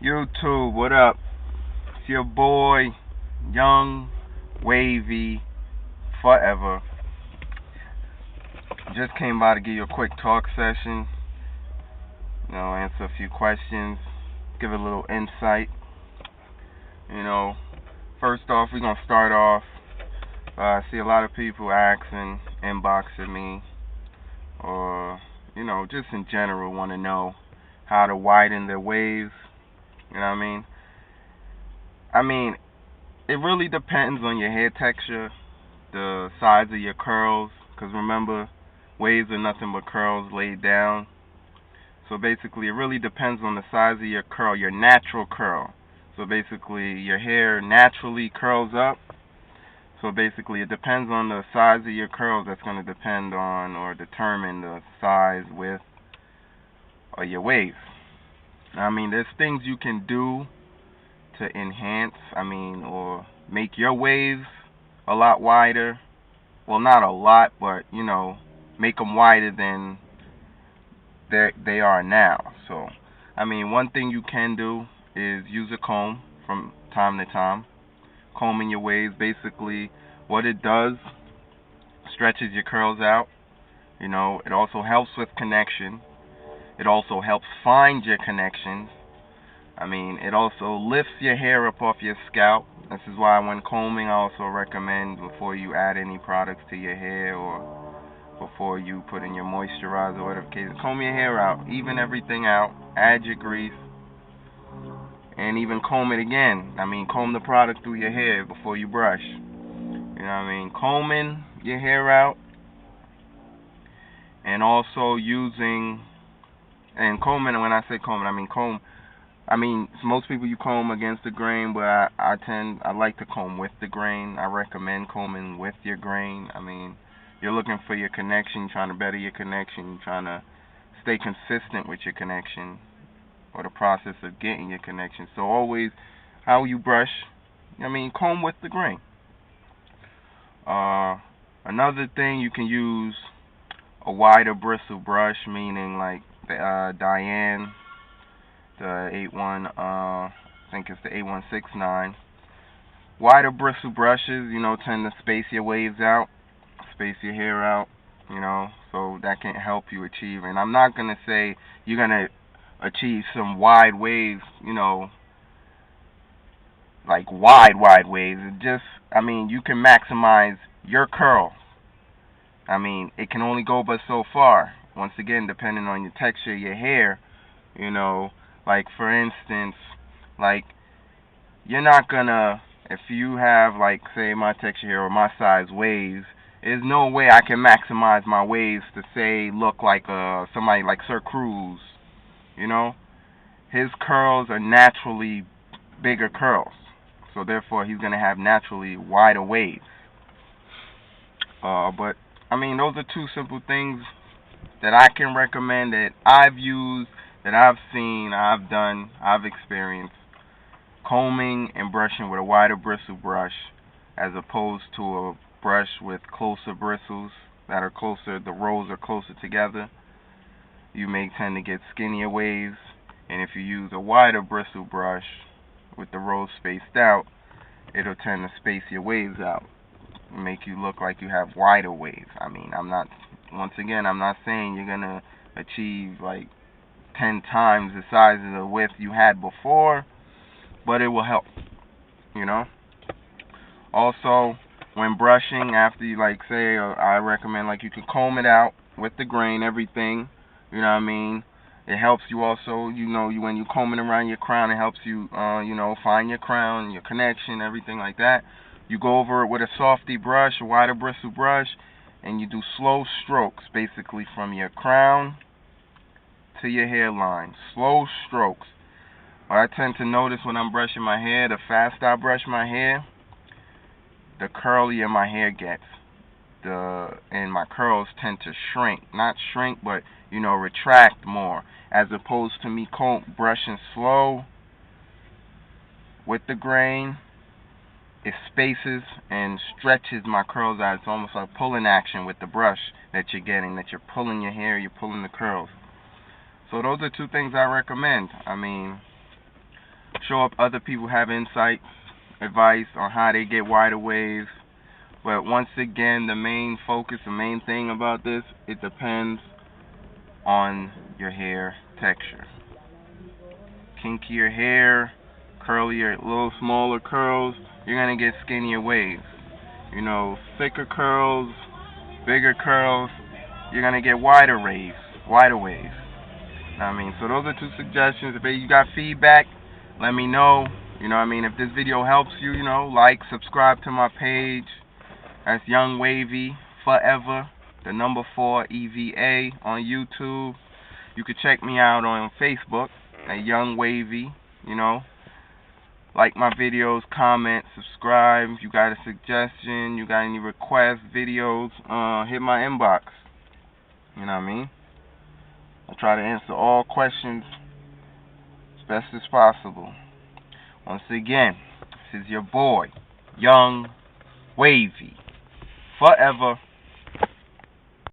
YouTube, what up? It's your boy, Young, Wavy, Forever. Just came by to give you a quick talk session. Answer a few questions, give a little insight. You know, First off, we're gonna start off. I see a lot of people asking, inboxing me, or just in general, want to know how to widen their waves. You know what I mean? I mean, it really depends on your hair texture, the size of your curls, because remember, waves are nothing but curls laid down. So basically, it really depends on the size of your curl, your natural curl. So basically, your hair naturally curls up. So basically, it depends on the size of your curls. That's going to depend on or determine the size, width of your waves. There's things you can do to enhance, or make your waves a lot wider. Well, not a lot, but make them wider than they are now. So, one thing you can do is use a comb from time to time. Combing your waves, basically, what it does, stretches your curls out. It also helps with connection. It also helps find your connections. It also lifts your hair up off your scalp. This is why when combing, I also recommend before you add any products to your hair or before you put in your moisturizer or whatever case, comb your hair out, even everything out, add your grease, and even comb it again. Comb the product through your hair before you brush. Combing your hair out, and also combing, when I say combing, comb. Most people you comb against the grain, but I like to comb with the grain. I recommend combing with your grain. You're looking for your connection, trying to better your connection, trying to stay consistent with your connection, or the process of getting your connection. So always, how you brush, comb with the grain. Another thing, you can use a wider bristle brush, meaning like the Diane, the 81, I think it's the 8169. Wider bristle brushes, tend to space your waves out, space your hair out, so that can help you achieve. And I'm not gonna say you're gonna achieve some wide waves, like wide waves. It just, you can maximize your curl. It can only go but so far. Once again, depending on your texture of your hair, like for instance, like you're not gonna, if you have like say my texture hair or my size waves, there's no way I can maximize my waves to say look like somebody like Sir Cruz. His curls are naturally bigger curls, so therefore he's gonna have naturally wider waves. But those are two simple things that I can recommend, that I've used, that I've seen, I've done, I've experienced. Combing and brushing with a wider bristle brush as opposed to a brush with closer bristles that are closer, the rows are closer together. You may tend to get skinnier waves, and if you use a wider bristle brush with the rows spaced out, it'll tend to space your waves out, make you look like you have wider waves. Once again, I'm not saying you're gonna achieve like 10 times the size of the width you had before, but it will help. Also, when brushing, after you I recommend you can comb it out with the grain, everything. It helps you also, when you combing around your crown, it helps you, find your crown, your connection, everything like that. You go over it with a softy brush, a wider bristle brush, and you do slow strokes, basically from your crown to your hairline. Slow strokes. What I tend to notice when I'm brushing my hair, the faster I brush my hair, the curlier my hair gets. And my curls tend to shrink. Not shrink, but, retract more. As opposed to me brushing slow with the grain, it spaces and stretches my curls out. It's almost like pulling action with the brush that you're getting, that you're pulling your hair, you're pulling the curls. So those are two things I recommend. show up other people have insights, advice on how they get wider waves. But once again, the main focus, the main thing about this, it depends on your hair texture. Kinkier hair, curlier, little smaller curls, you're gonna get skinnier waves. You know, thicker curls, bigger curls, you're gonna get wider waves. I mean, so those are two suggestions. If you got feedback, let me know. You know what I mean? If this video helps you, you know, like, subscribe to my page. That's Young Wavy Forever, the number 4 EVA on YouTube. You can check me out on Facebook at Young Wavy. You know, like my videos, comment, subscribe. If you got a suggestion, you got any requests, videos, hit my inbox. You know what I mean? I try to answer all questions as best as possible. Once again, this is your boy, Young Wavy Forever.